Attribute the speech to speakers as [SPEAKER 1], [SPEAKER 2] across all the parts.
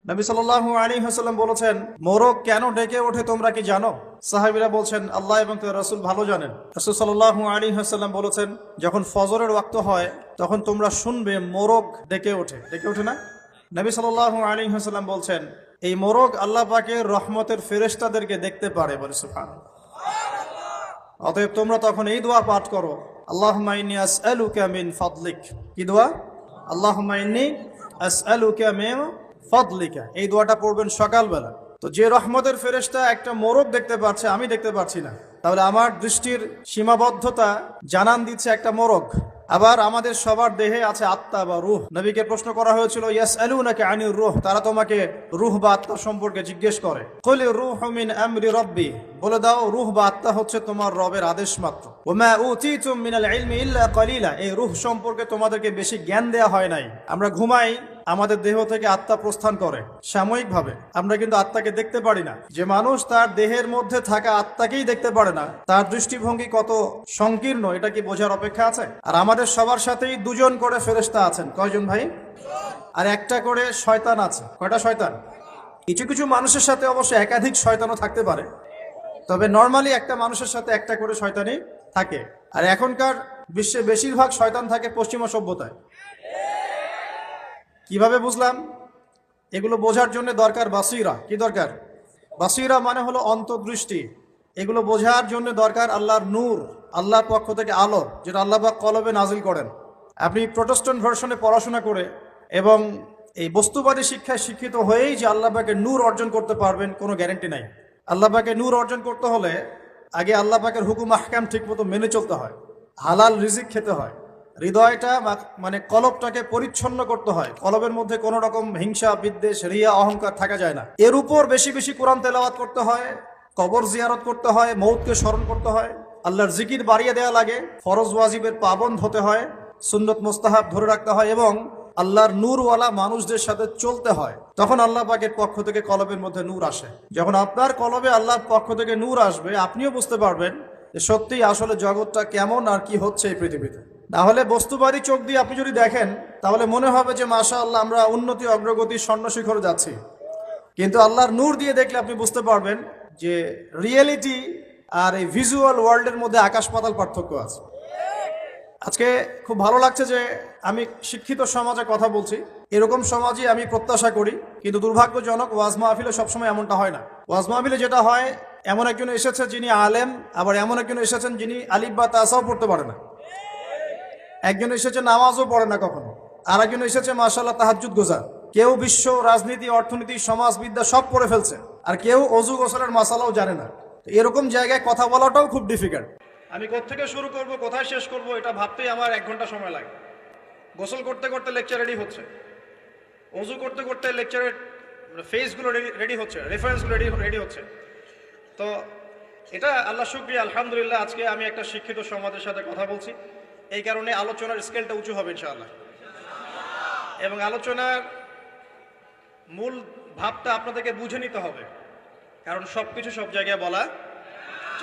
[SPEAKER 1] নবী সাল্লাল্লাহু আলাইহি ওয়াসাল্লাম বলেছেন, মোরগ কেন ডেকে ওঠে তোমরা কি জানো? সাহাবীরা বলছেন, আল্লাহ এবং তার রাসূল ভালো জানেন। রাসূল সাল্লাল্লাহু আলাইহি ওয়াসাল্লাম বলেছেন, যখন ফজরের ওয়াক্ত হয় তখন তোমরা শুনবে মোরগ ডেকে ওঠে। ডেকে ওঠে না? নবী সাল্লাল্লাহু আলাইহি ওয়াসাল্লাম বলছেন, এই মোরগ আল্লাহ পাকের রহমতের ফেরেশতাদেরকে দেখতে পারে। বলে সুবহানাল্লাহ। অতএব তোমরা তখন এই দোয়া পাঠ করো, আল্লাহুম্মা ইন্নী আসআলুকা মিন ফাদলিক। কি দোয়া? আল্লাহুম্মা ইন্নী আসআলুকা মিন ফাদলিকা। এই দোয়াটা পড়বেন সকালবেলা। তো যে রহমতের ফেরেশতা একটা মোরগ দেখতে পাচ্ছে, আমি দেখতে পাচ্ছি না, তাহলে আমার দৃষ্টির সীমাবদ্ধতা জানান দিচ্ছে একটা মোরগ। আবার আমাদের সবার দেহে আছে আত্মা বা রূহ। নবীকে প্রশ্ন করা হয়েছিল, ইয়াসআলুনাকা আনির রূহ, তারা তোমাকে রূহ বা আত্মা সম্পর্কে জিজ্ঞেস করে। কুলির রূহু মিন আমরি রাব্বি, বলে দাও রূহ বা আত্মা হচ্ছে তোমার রবের আদেশ মাত্র। ওমা উতীতুম মিনাল ইলমি ইল্লা কলিলা, এই রূহ সম্পর্কে তোমাদেরকে বেশি জ্ঞান দেয়া হয় নাই। আমরা ঘুমাই, আমাদের দেহ থেকে আত্মা প্রস্থান করে সাময়িকভাবে, আমরা কিন্তু আত্মাকে দেখতে পারি না। যে মানুষ তার দেহের মধ্যে থাকা আত্মাকেই দেখতে পারে না, তার দৃষ্টিভঙ্গি কত সংকীর্ণ এটা কি বোঝার অপেক্ষা আছে? আর আমাদের সবার সাথেই দুজন করে ফেরেশতা আছেন। কয়জন ভাই? আর একটা করে শয়তান আছে। কয়টা শয়তান? কিছু কিছু মানুষের সাথে অবশ্য একাধিক শয়তানও থাকতে পারে, তবে নর্মালি একটা মানুষের সাথে একটা করে শয়তানই থাকে। আর এখনকার বিশ্বে বেশিরভাগ শয়তান থাকে পশ্চিমা সভ্যতায়। কিভাবে বুঝলাম? এগুলো বোঝার জন্য দরকার বাসিরা। কি দরকার? বাসিরা মানে হলো অন্তর্দৃষ্টি। এগুলো বোঝার জন্য দরকার আল্লাহর নূর, আল্লাহর পক্ষ থেকে আলো, যেটা আল্লাহ পাক কলবে নাজিল করেন। আপনি প্রোটেস্ট্যান্ট ভার্সনে পড়াশোনা করে এবং এই বস্তুবাদী শিক্ষায় শিক্ষিত হয়েই যে আল্লাহ পাকের নূর অর্জন করতে পারবেন কোনো গ্যারান্টি নাই। আল্লাহ পাকের নূর অর্জন করতে হলে আগে আল্লাহ পাকের হুকুম আহকাম ঠিক মতো মেনে চলতে হয়, হালাল রিজিক খেতে হয়, হৃদয়টা মানে কলবটাকে পরিচ্ছন্ন করতে হয়, কলবের মধ্যে কোনো রকম হিংসা বিদ্বেষ রিয়া অহংকার থাকা যায় না। এর উপর বেশি বেশি কোরআন তেলাওয়াত করতে হয়, কবর জিয়ারত করতে হয়, মৌতকে স্মরণ করতে হয়, আল্লাহর জিকির বাড়িয়ে দেওয়া লাগে, ফরজ ওয়াজিবের পাবন্দ হতে হয়, সুন্নত মুস্তাহাব ধরে রাখতে হয় এবং আল্লাহর নূরওয়ালা মানুষদের সাথে চলতে হয়। তখন আল্লাহ পাকের পক্ষ থেকে কলবের মধ্যে নূর আসে। যখন আপনার কলবে আল্লাহর পক্ষ থেকে নূর আসবে, আপনিও বুঝতে পারবেন যে সত্যিই আসলে জগৎটা কেমন আর কি হচ্ছে এই পৃথিবীতে। না হলে বস্তুবাদী চোখ দিয়ে আপনি যদি দেখেন, তাহলে মনে হবে যে মাশাআল্লাহ আমরা উন্নতি অগ্রগতি স্বর্ণ শিখরে যাচ্ছি। কিন্তু আল্লাহর নূর দিয়ে দেখলে আপনি বুঝতে পারবেন যে রিয়েলিটি আর এই ভিজুয়াল ওয়ার্ল্ডের মধ্যে আকাশ পাতাল পার্থক্য আছে। আজকে খুব ভালো লাগছে যে আমি শিক্ষিত সমাজে কথা বলছি, এরকম সমাজই আমি প্রত্যাশা করি। কিন্তু দুর্ভাগ্যজনক, ওয়াজ মাহফিলে সবসময় এমনটা হয় না। ওয়াজ মাহফিলে যেটা হয়, এমন একজন এসেছে যিনি আলেম, আবার এমন একজন এসেছেন যিনি আলিফ বা তাসাও পড়তে পারে না। একজন এসেছে নামাজও পড়ে না কখনো, আর একজন এসেছে মাশাআল্লাহ তাহাজ্জুদ গোজার। কেউ বিশ্ব রাজনীতি, অর্থনীতি, সমাজবিদ্যা সব পড়ে ফেলছে, আর কেউ অজু গোসলের মাসালাও জানে না। এরকম জায়গায় কথা বলাটাও খুব ডিফিকাল্ট। আমি কোত্থেকে শুরু করব, কোথায় শেষ করব, এটা ভাবতেই আমার 1 ঘন্টা সময় লাগে। গোসল করতে করতে লেকচার রেডি হচ্ছে, অজু করতে করতে লেকচারের ফেসগুলো রেডি হচ্ছে, রেফারেন্সগুলো রেডি হচ্ছে। তো এটা আল্লাহ শুকরিয়া, আলহামদুলিল্লাহ, আজকে আমি একটা শিক্ষিত সমাজের সাথে কথা বলছি। এই কারণে আলোচনার স্কেলটা উঁচু হবে ইনশাআল্লাহ, এবং আলোচনার মূল ভাবটা আপনাদেরকে বুঝে নিতে হবে, কারণ সবকিছু সব জায়গায় বলা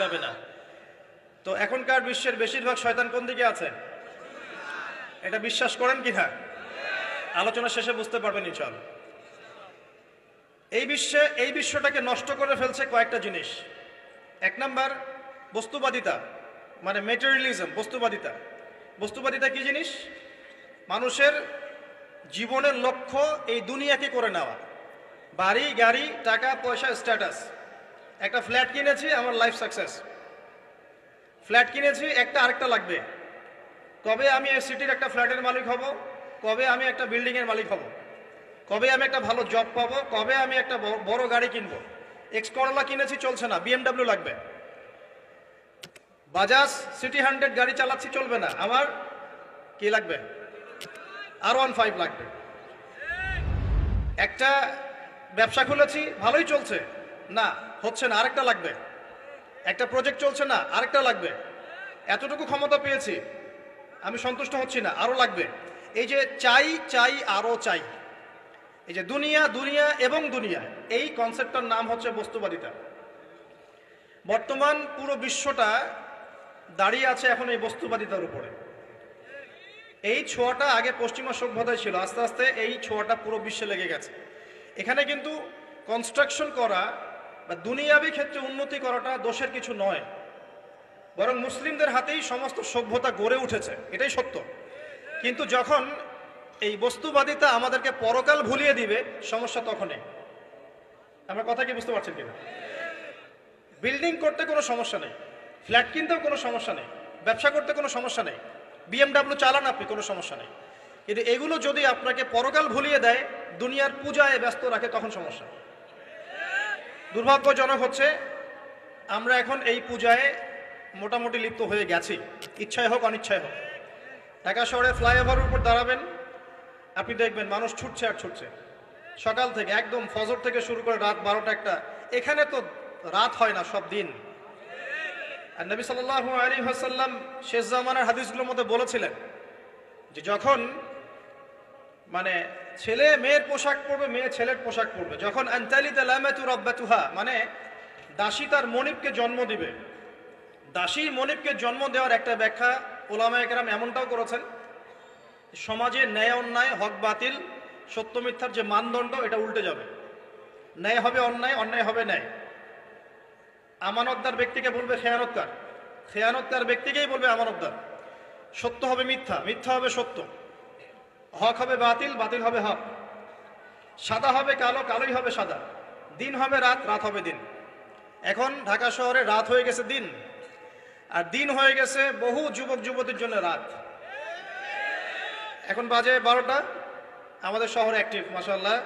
[SPEAKER 1] যাবে না। তো এখনকার বিশ্বের বেশিরভাগ শয়তান কোন দিকে আছে এটা বিশ্বাস করেন কি না? আলোচনা শেষে বুঝতে পারবেন ইনশাআল্লাহ। এই বিশ্বটাকে নষ্ট করে ফেলছে কয়েকটা জিনিস। 1 নাম্বার বস্তুবাদিতা, মানে ম্যাটেরিয়ালিজম। বস্তুবাদিতা কি জিনিস? মানুষের জীবনের লক্ষ্য এই দুনিয়াকে করে নেওয়া, বাড়ি গাড়ি টাকা পয়সা স্ট্যাটাস। একটা ফ্ল্যাট কিনেছি, আমার লাইফ সাকসেস। ফ্ল্যাট কিনেছি, একটা আরেকটা লাগবে। কবে আমি এই সিটির একটা ফ্ল্যাটের মালিক হব, কবে আমি একটা বিল্ডিংয়ের মালিক হব, কবে আমি একটা ভালো জব পাবো, কবে আমি একটা বড় গাড়ি কিনবো। এক্স করলা কিনেছি, চলছে না, বিএমডাব্লিউ লাগবে। বাজাজ সিটি 100 গাড়ি চালাচ্ছি, চলবে না, আমার কি লাগবে? R15 লাগবে। একটা ব্যবসা খুলেছি, ভালোই চলছে, না হচ্ছে না, আরেকটা লাগবে। একটা প্রজেক্ট চলছে না, আরেকটা লাগবে। এতটুকু ক্ষমতা পেয়েছি, আমি সন্তুষ্ট হচ্ছি না, আরো লাগবে। এই যে চাই চাই আরো চাই, এই যে দুনিয়া দুনিয়া এবং দুনিয়া, এই কনসেপ্টটার নাম হচ্ছে বস্তুবাদিতা। বর্তমান পুরো বিশ্বটা দাঁড়িয়ে আছে এখন এই বস্তুবাদিতার উপরে। এই ছোঁয়াটা আগে পশ্চিমা সভ্যতায় ছিল, আস্তে আস্তে এই ছোঁয়াটা পুরো বিশ্বে লেগে গেছে। এখানে কিন্তু কনস্ট্রাকশন করা বা দুনিয়াবী ক্ষেত্রে উন্নতি করাটা দোষের কিছু নয়, বরং মুসলিমদের হাতেই সমস্ত সভ্যতা গড়ে উঠেছে, এটাই সত্য। কিন্তু যখন এই বস্তুবাদিতা আমাদেরকে পরকাল ভুলিয়ে দিবে, সমস্যা তখনই। আমার কথা কি বুঝতে পারছেন কিনা? বিল্ডিং করতে কোনো সমস্যা নেই, ফ্ল্যাট কিনতেও কোনো সমস্যা নেই, ব্যবসা করতে কোনো সমস্যা নেই, বিএমডাব্লিউ চালান আপনি, কোনো সমস্যা নেই। কিন্তু এগুলো যদি আপনাকে পরকাল ভুলিয়ে দেয়, দুনিয়ার পূজায় ব্যস্ত রাখে, তখন সমস্যা। দুর্ভাগ্যজনক হচ্ছে আমরা এখন এই পূজায় মোটামুটি লিপ্ত হয়ে গেছি, ইচ্ছায় হোক অনিচ্ছায় হোক। ঢাকা শহরে ফ্লাইওভারের উপর দাঁড়াবেন, আপনি দেখবেন মানুষ ছুটছে আর ছুটছে, সকাল থেকে একদম ফজর থেকে শুরু করে রাত 12টা 1টা। এখানে তো রাত হয় না, সব দিন। আর নবী সাল্লাল্লাহু আলাইহি ওয়াসাল্লাম শেষ জামানার হাদিসগুলোর মধ্যে বলেছিলেন যে যখন মানে ছেলে মেয়ের পোশাক পরবে, মেয়ে ছেলের পোশাক পরবে, যখন আনতালিদা লামাতু রাব্বাতুহা, মানে দাসী তার মনিবকে জন্ম দিবে। দাসী মনিবকে জন্ম দেওয়ার একটা ব্যাখ্যা উলামায়ে কেরাম এমনটাও করেছেন, সমাজে ন্যায় অন্যায়, হক বাতিল, সত্য মিথ্যার যে মানদণ্ড, এটা উল্টে যাবে। ন্যায় হবে অন্যায়, অন্যায় হবে ন্যায়। আমানতদার ব্যক্তিকে বলবে খেয়ানতকার, খেয়ানতকার ব্যক্তিকেই বলবে আমানতদার। সত্য হবে মিথ্যা, মিথ্যা হবে সত্য। হক হবে বাতিল, বাতিল হবে হক। সাদা হবে কালো, কালোই হবে সাদা। দিন হবে রাত, রাত হবে দিন। এখন ঢাকা শহরে রাত হয়ে গেছে দিন, আর দিন হয়ে গেছে বহু যুবক যুবতীর জন্য রাত। এখন বাজে 12টা, আমাদের শহর অ্যাক্টিভ মাশাআল্লাহ।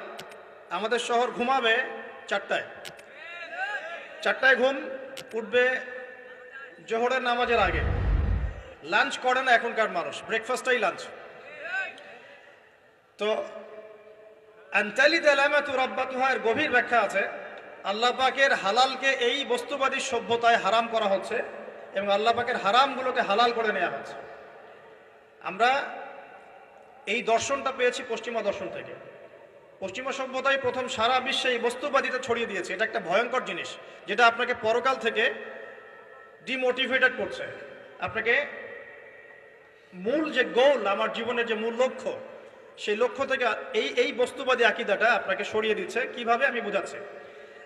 [SPEAKER 1] আমাদের শহর ঘুমাবে 4টায়, 4টায় ঘুম উঠবে জোহরের নামাজের আগে। লাঞ্চ করে না এখনকার মানুষ, ব্রেকফাস্টটাই লাঞ্চ। তো আনতালিদা লামাতু রাব্বাতুহা এর গভীর ব্যাখ্যা আছে। আল্লাহ পাকের হালালকে এই বস্তুবাদী সভ্যতায় হারাম করা হচ্ছে এবং আল্লাহ পাকের হারামগুলোকে হালাল করে নেওয়া হচ্ছে। আমরা এই দর্শনটা পেয়েছি পশ্চিমা দর্শন থেকে। পশ্চিমা সভ্যতাই প্রথম সারা বিশ্বে এই বস্তুবাদিতা ছড়িয়ে দিয়েছে। এটা একটা ভয়ঙ্কর জিনিস, যেটা আপনাকে পরকাল থেকে ডিমোটিভেটেড করছে। আপনাকে মূল যে গোল, আমার জীবনের যে মূল লক্ষ্য, সেই লক্ষ্য থেকে এই বস্তুবাদী আকীদাটা আপনাকে সরিয়ে দিচ্ছে। কিভাবে আমি বুঝাচ্ছি।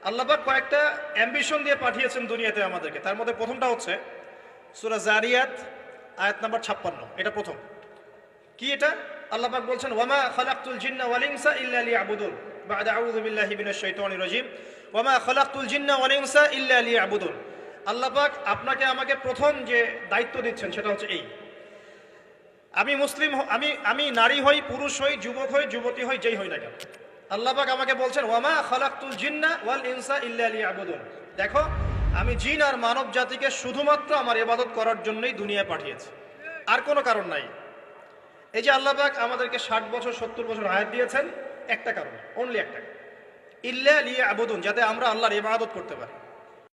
[SPEAKER 1] আল্লাহ পাক কয়েকটা অ্যাম্বিশন দিয়ে পাঠিয়েছেন দুনিয়াতে আমাদেরকে। তার মধ্যে প্রথমটা হচ্ছে সূরা জারিয়াত আয়াত নাম্বার 56, এটা প্রথম। কি এটা? আল্লাহ পাক বলছেন ওয়ামা খালাকতুল জিন্না ওয়াল ইনসা ইল্লা লিয়াবুদুন, বা'দা আউযু বিল্লাহি মিনাশ শাইতানির রাজীম, ওয়ামা খালাকতুল জিন্না ওয়াল ইনসা ইল্লা লিয়াবুদুন। আল্লাহ পাক আপনাকে আমাকে প্রথম যে দায়িত্ব দিচ্ছেন সেটা হচ্ছে এই, আমি মুসলিম, আমি নারী হই, পুরুষ হই, যুবক হই, যুবতী হই, যেই হই না কেন, আল্লাহ পাক আমাকে বলছেন ওয়ামা খালাকতুল জিন্না ওয়াল ইনসা ইল্লা লিয়াবুদুন। দেখো, আমি জিন আর মানব জাতিকে শুধুমাত্র আমার ইবাদত করার জন্যই দুনিয়ায় পাঠিয়েছি, আর কোনো কারণ নাই। এই যে আল্লাহ পাক আমাদেরকে 60 বছর 70 বছর হায়াত দিয়েছেন, একটা কারণ, অনলি একটা, ইল্লা লিয়াবুদুন, যাতে আমরা আল্লাহর ইবাদত করতে পারি।